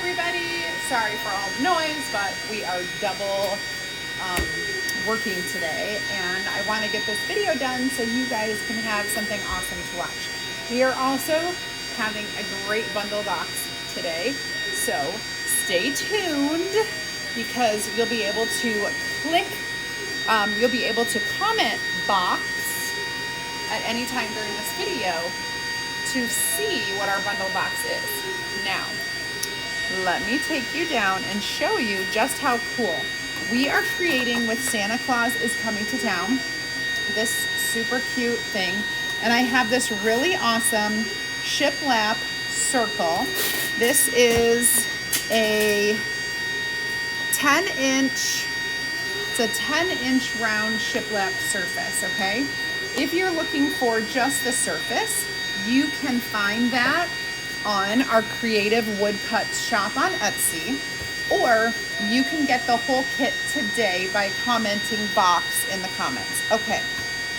everybody. Sorry for all the noise, but we are double working today, and I want to get this video done so you guys can have something awesome to watch. We are also having a great bundle box today, so stay tuned because you'll be able to click, you'll be able to comment box at any time during this video to see what our bundle box is. Now, let me take you down and show you just how cool. We are creating with Santa Claus is Coming to Town, this super cute thing. And I have this really awesome shiplap circle. This is a 10-inch, it's a 10-inch round shiplap surface, okay? If you're looking for just the surface, you can find that on our Creative Woodcuts shop on Etsy, or you can get the whole kit today by commenting box in the comments. Okay,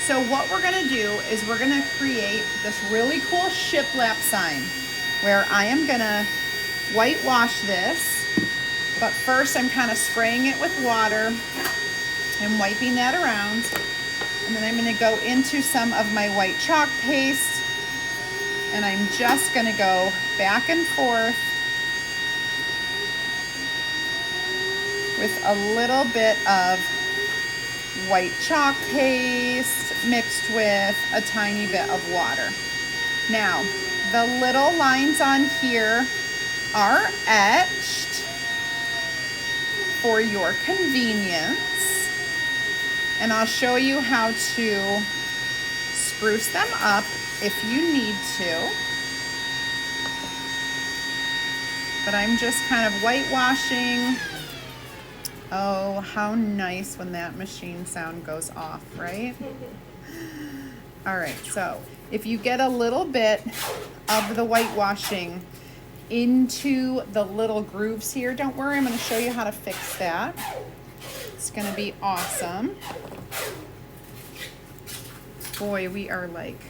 so what we're gonna do is we're gonna create this really cool shiplap sign where I am gonna whitewash this, but first I'm kind of spraying it with water and wiping that around, and then I'm gonna go into some of my white chalk paste, and I'm just gonna go back and forth with a little bit of white chalk paste mixed with a tiny bit of water. Now, the little lines on here are etched for your convenience, and I'll show you how to spruce them up if you need to. But I'm just kind of whitewashing. Oh, how nice when that machine sound goes off, right? All right, so if you get a little bit of the whitewashing into the little grooves here, don't worry, I'm gonna show you how to fix that. It's gonna be awesome. Boy, we are like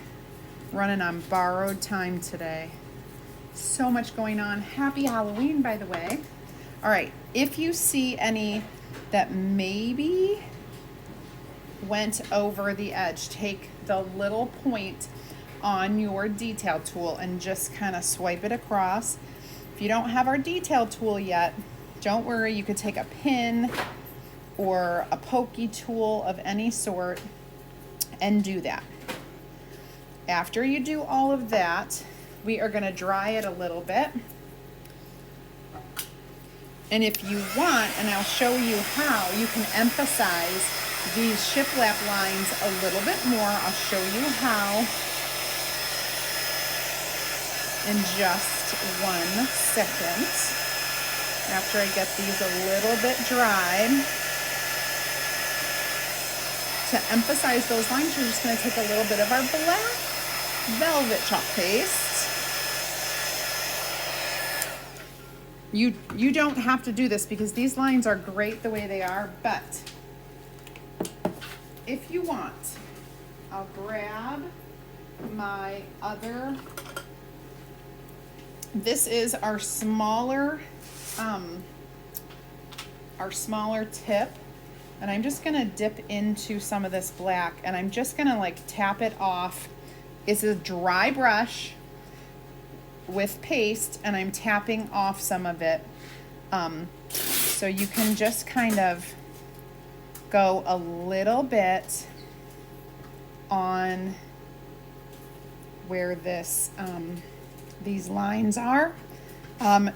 running on borrowed time today. So much going on. Happy Halloween, by the way. All right, if you see any that maybe went over the edge, take the little point on your detail tool and just kind of swipe it across. If you don't have our detail tool yet, don't worry, you could take a pin or a pokey tool of any sort and do that. After you do all of that, we are gonna dry it a little bit. And if you want, and I'll show you how, you can emphasize these shiplap lines a little bit more. I'll show you how in just 1 second. After I get these a little bit dried. To emphasize those lines, we're just gonna take a little bit of our black velvet chalk paste. You don't have to do this because these lines are great the way they are, but if you want, I'll grab my other, this is our smaller tip, and I'm just gonna dip into some of this black, and I'm just gonna like tap it off. It's a dry brush with paste, and I'm tapping off some of it. So you can just kind of go a little bit on where this these lines are.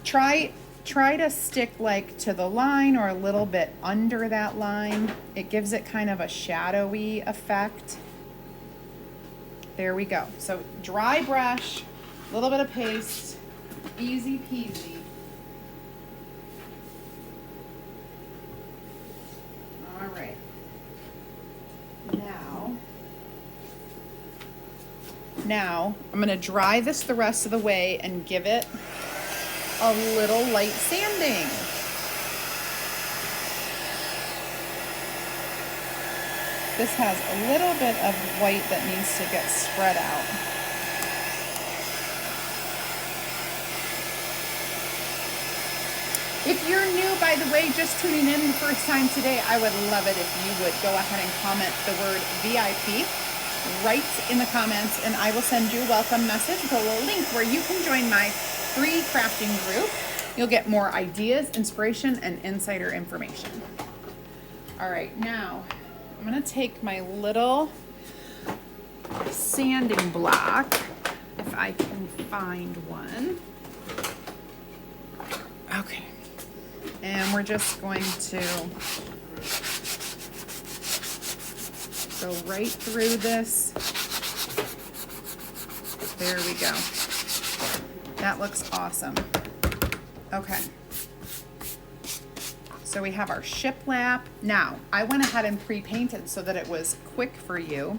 Try to stick like to the line or a little bit under that line. It gives it kind of a shadowy effect. There we go. So dry brush, a little bit of paste, easy peasy. All right. Now I'm going to dry this the rest of the way and give it a little light sanding. This has a little bit of white that needs to get spread out. If you're new, by the way, just tuning in the first time today, I would love it if you would go ahead and comment the word VIP right in the comments, and I will send you a welcome message with a little link where you can join my free crafting group. You'll get more ideas, inspiration, and insider information. All right, now I'm gonna take my little sanding block, if I can find one. Okay, and we're just going to go right through this. There we go. That looks awesome. Okay. So we have our shiplap. Now, I went ahead and pre-painted so that it was quick for you.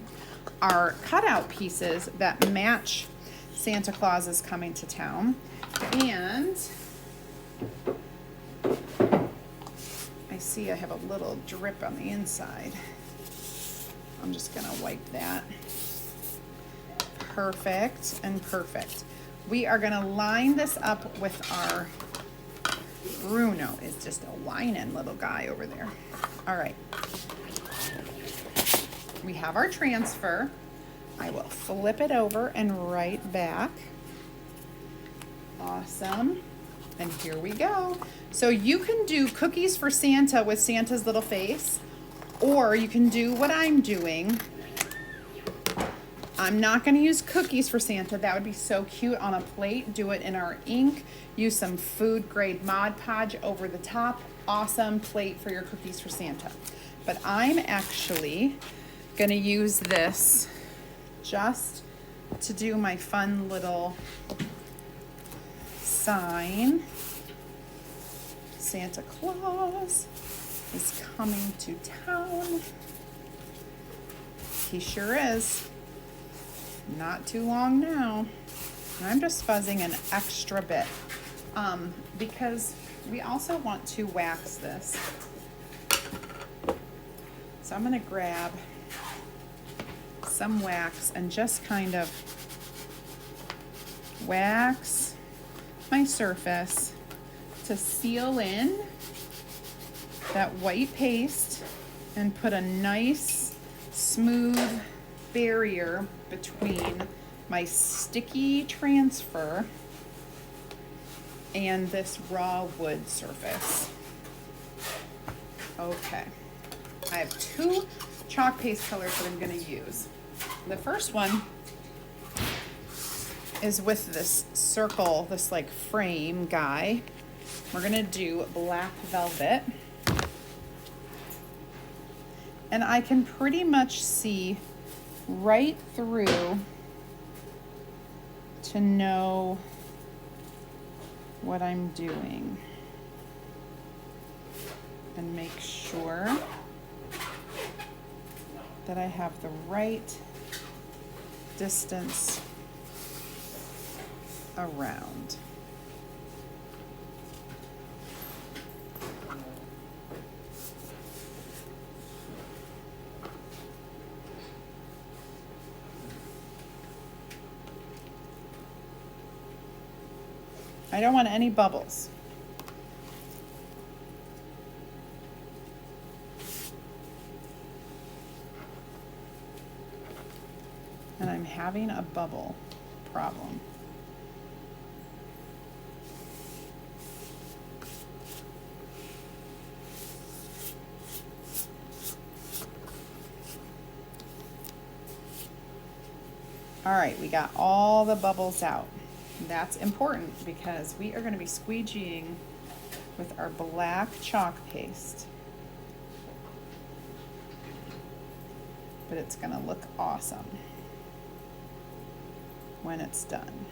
Our cutout pieces that match Santa Claus is coming to town. And I see I have a little drip on the inside. I'm just gonna wipe that. Perfect and perfect. We are gonna line this up with our Bruno. Is just a whining little guy over there. All right. We have our transfer. I will flip it over and right back. Awesome. And here we go. So you can do cookies for Santa with Santa's little face, or you can do what I'm doing. I'm not going to use cookies for Santa. That would be so cute on a plate. Do it in our ink. Use some food grade Mod Podge over the top. Awesome plate for your cookies for Santa. But I'm actually going to use this just to do my fun little sign. Santa Claus is coming to town. He sure is. Not too long now. I'm just fuzzing an extra bit because we also want to wax this. So I'm going to grab some wax and just kind of wax my surface to seal in that white paste and put a nice smooth barrier between my sticky transfer and this raw wood surface. Okay, I have two chalk paste colors that I'm going to use. The first one is with this circle, this like frame guy. We're going to do black velvet. And I can pretty much see right through to know what I'm doing and make sure that I have the right distance around. I don't want any bubbles. And I'm having a bubble problem. All right, we got all the bubbles out. That's important because we are going to be squeegeeing with our black chalk paste. But it's going to look awesome when it's done.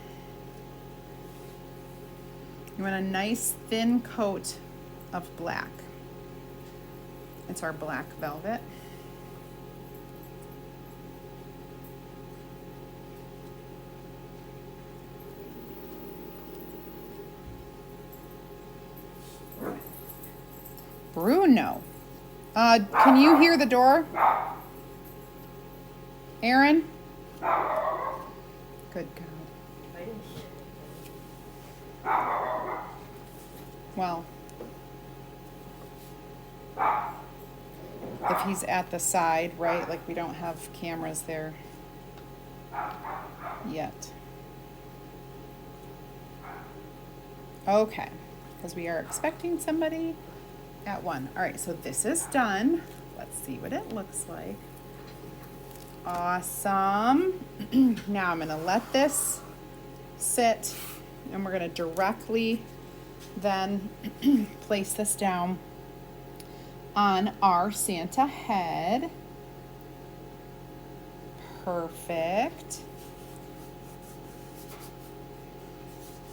You want a nice thin coat of black. It's our black velvet. Bruno, can you hear the door? Aaron? Good God. Well, if he's at the side, right? Like we don't have cameras there yet. Okay, because we are expecting somebody at 1. All right, so this is done. Let's see what it looks like. Awesome. Now I'm gonna let this sit, and we're gonna directly then place this down on our Santa head. Perfect.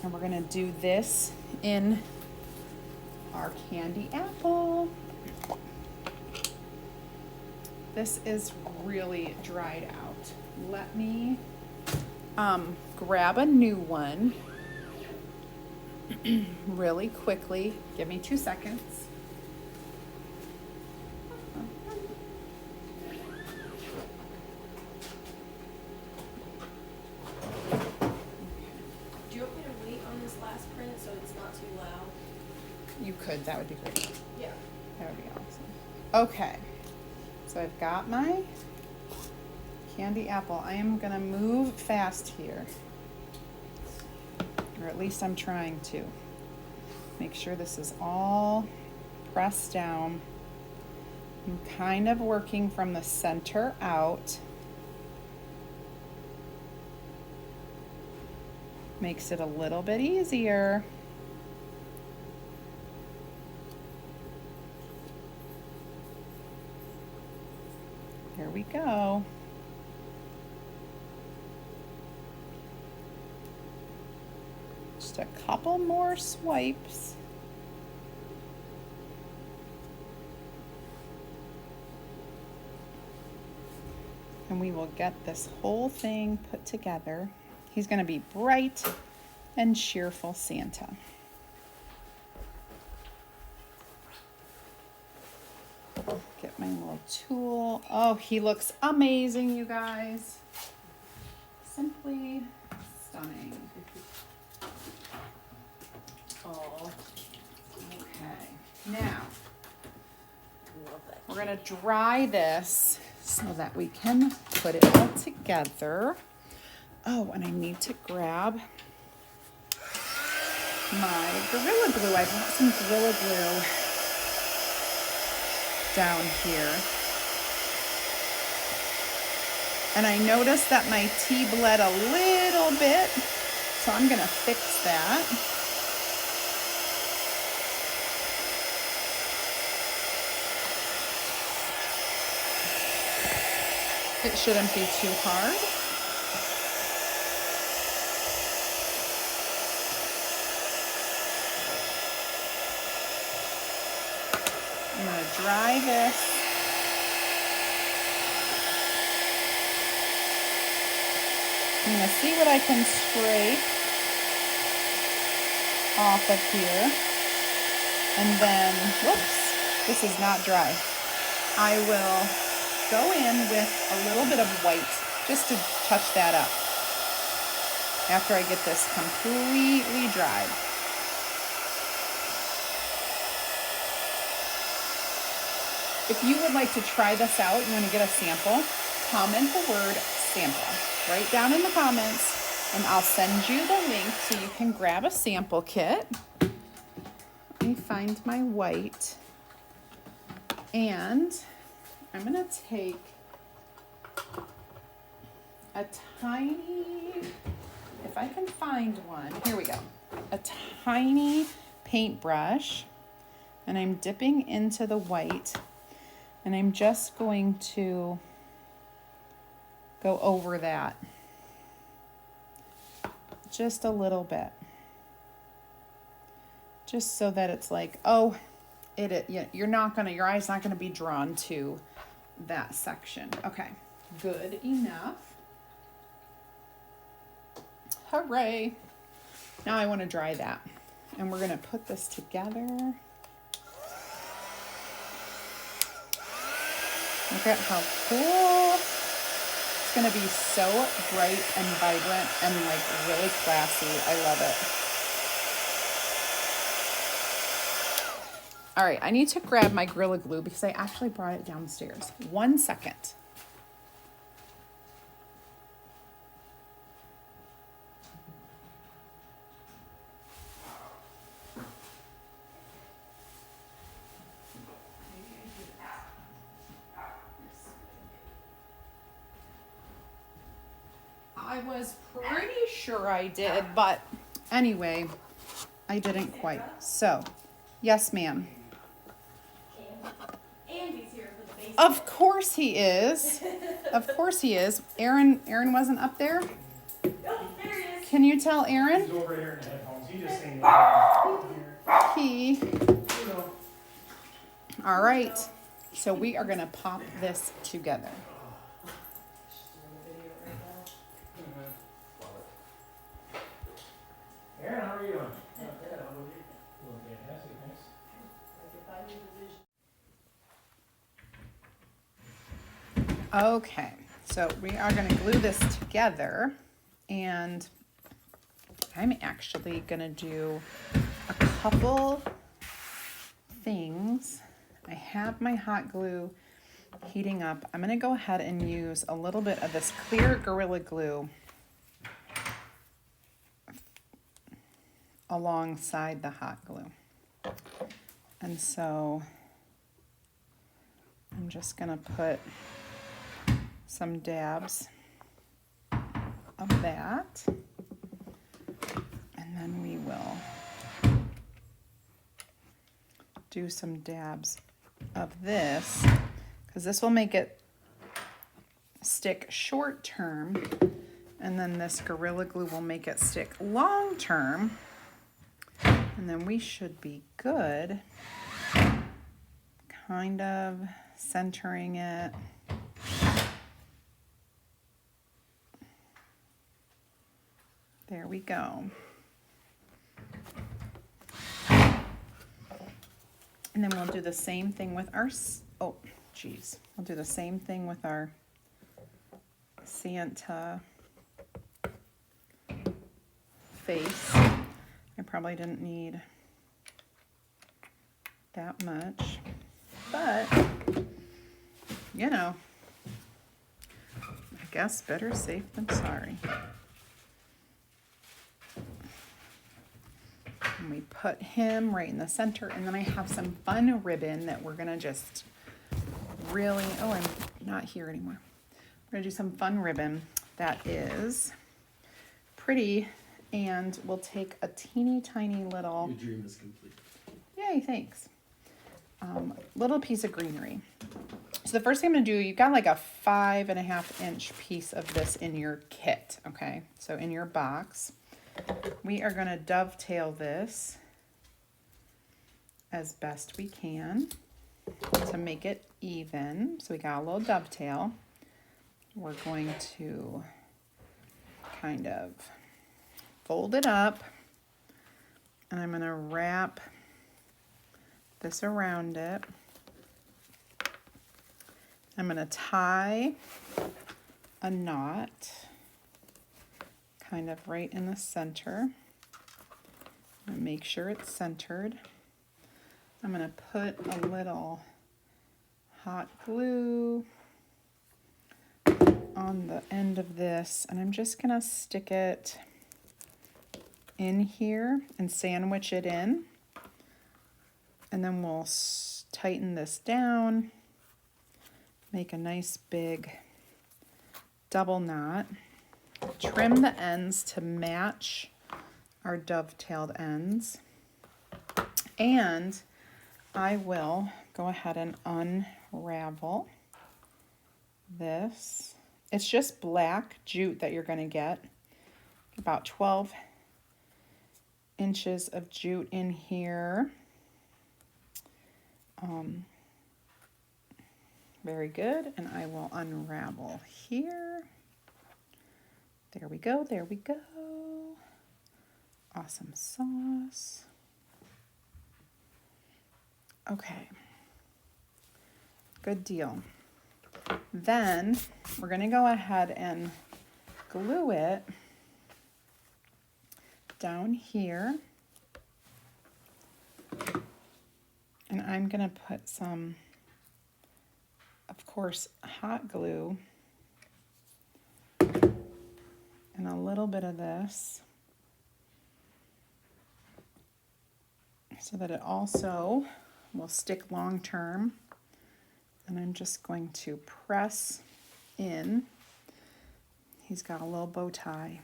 And we're gonna do this in our candy apple. This is really dried out. Let me grab a new one really quickly. Give me 2 seconds. Do you want me to wait on this last print so it's not too loud? You could, that would be great. Yeah. That would be awesome. Okay, so I've got my candy apple. I am gonna move fast here, or at least I'm trying to. Make sure this is all pressed down. I'm kind of working from the center out. Makes it a little bit easier. Here we go. Just a couple more swipes. And we will get this whole thing put together. He's going to be bright and cheerful Santa. Get my little tool. Oh, he looks amazing, you guys. Simply stunning. Oh, okay. Now, we're gonna dry this so that we can put it all together. Oh, and I need to grab my Gorilla Glue. I bought some Gorilla Glue down here. And I noticed that my tea bled a little bit, so I'm gonna fix that. It shouldn't be too hard. I'm going to dry this. I'm going to see what I can scrape off of here. And then, whoops, this is not dry. I will go in with a little bit of white just to touch that up after I get this completely dried. If you would like to try this out, you want to get a sample, comment the word sample right down in the comments, and I'll send you the link so you can grab a sample kit. Let me find my white. And I'm going to take a tiny, if I can find one, here we go, a tiny paintbrush, and I'm dipping into the white. And I'm just going to go over that just a little bit. Just so that it's like, oh, your eye's not gonna be drawn to that section. Okay, good enough. Hooray. Now I wanna dry that. And we're gonna put this together. Look at how cool. It's gonna be so bright and vibrant and like really classy. I love All right, I need to grab my Gorilla Glue because I actually brought it downstairs. 1 second. I was pretty sure I did, but anyway, I didn't quite. So, yes, ma'am. Andy's here for the basic. Of course he is. Of course he is. Aaron wasn't up there. Oh, there he is. Can you tell Aaron? He's over here in the headphones. He just saying He. All right. So we are going to pop this together. Aaron, how are you doing? Not bad. How about you? Doing fantastic, thanks. Okay, so we are going to glue this together, and I'm actually going to do a couple things. I have my hot glue heating up. I'm going to go ahead and use a little bit of this clear Gorilla Glue alongside the hot glue. And so I'm just going to put some dabs of that, and then we will do some dabs of this, because this will make it stick short term, and then this Gorilla Glue will make it stick long term, and then we should be good. Kind of centering it. There we go. And then we'll do the same thing with our, we'll do the same thing with our Santa face. I probably didn't need that much, but you know, I guess better safe than sorry. And we put him right in the center, and then I have some fun ribbon that we're gonna just really, oh, I'm not here anymore. We're gonna do some fun ribbon that is pretty, and we'll take a teeny tiny little, Your dream is complete. yay, thanks, little piece of greenery. So the first thing I'm gonna do, you've got like a 5.5 inch piece of this in your kit, okay? So in your box. We are going to dovetail this as best we can to make it even. So we got a little dovetail. We're going to kind of fold it up, and I'm going to wrap this around it. I'm going to tie a knot kind of right in the center. And make sure it's centered. I'm going to put a little hot glue on the end of this, and I'm just going to stick it in here and sandwich it in. And then we'll tighten this down, make a nice big double knot. Trim the ends to match our dovetailed ends, and I will go ahead and unravel this. It's just black jute that you're going to get, about 12 inches of jute in here. Very good, and I will unravel here. There we go, there we go. Awesome sauce. Okay, good deal. Then we're gonna go ahead and glue it down here. And And I'm going to put some, of course, hot glue and a little bit of this so that it also will stick long term. And I'm just going to press in. He's got a little bow tie.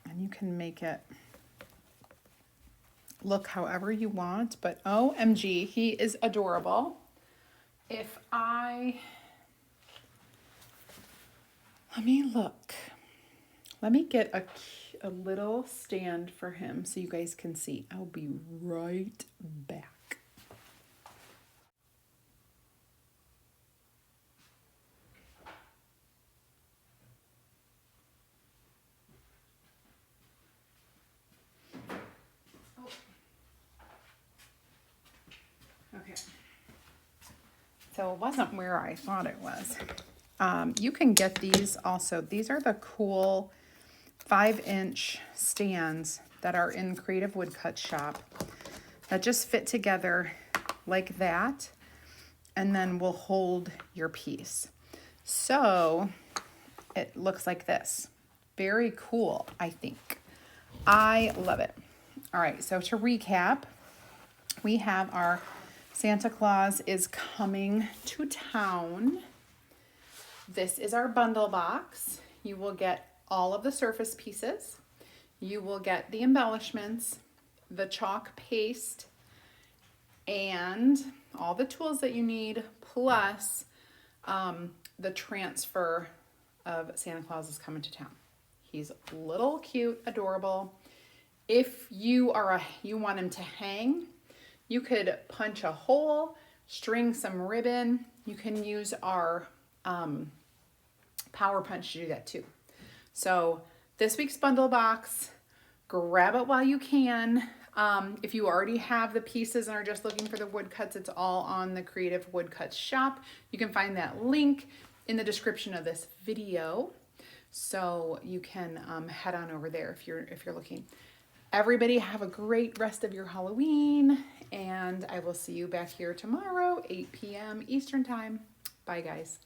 And you can make it look however you want, but OMG, he is adorable. Let me look. Let me get a little stand for him so you guys can see. I'll be right back. Okay. So it wasn't where I thought it was. You can get these also. These are the cool 5-inch stands that are in Creative Woodcut Shop that just fit together like that and then will hold your piece. So it looks like this. Very cool, I think. I love it. All right, so to recap, we have our Santa Claus is coming to town. This is our bundle box. You will get all of the surface pieces. You will get the embellishments, the chalk paste, and all the tools that you need, plus the transfer of Santa Claus is coming to town. He's little, cute, adorable. If you want him to hang, you could punch a hole, string some ribbon. You can use our Power Punch to do that too. So this week's bundle box, grab it while you can. If you already have the pieces and are just looking for the woodcuts, it's all on the Creative Woodcuts shop. You can find that link in the description of this video. So you can head on over there if you're looking. Everybody have a great rest of your Halloween, and I will see you back here tomorrow, 8 p.m. Eastern Time. Bye, guys.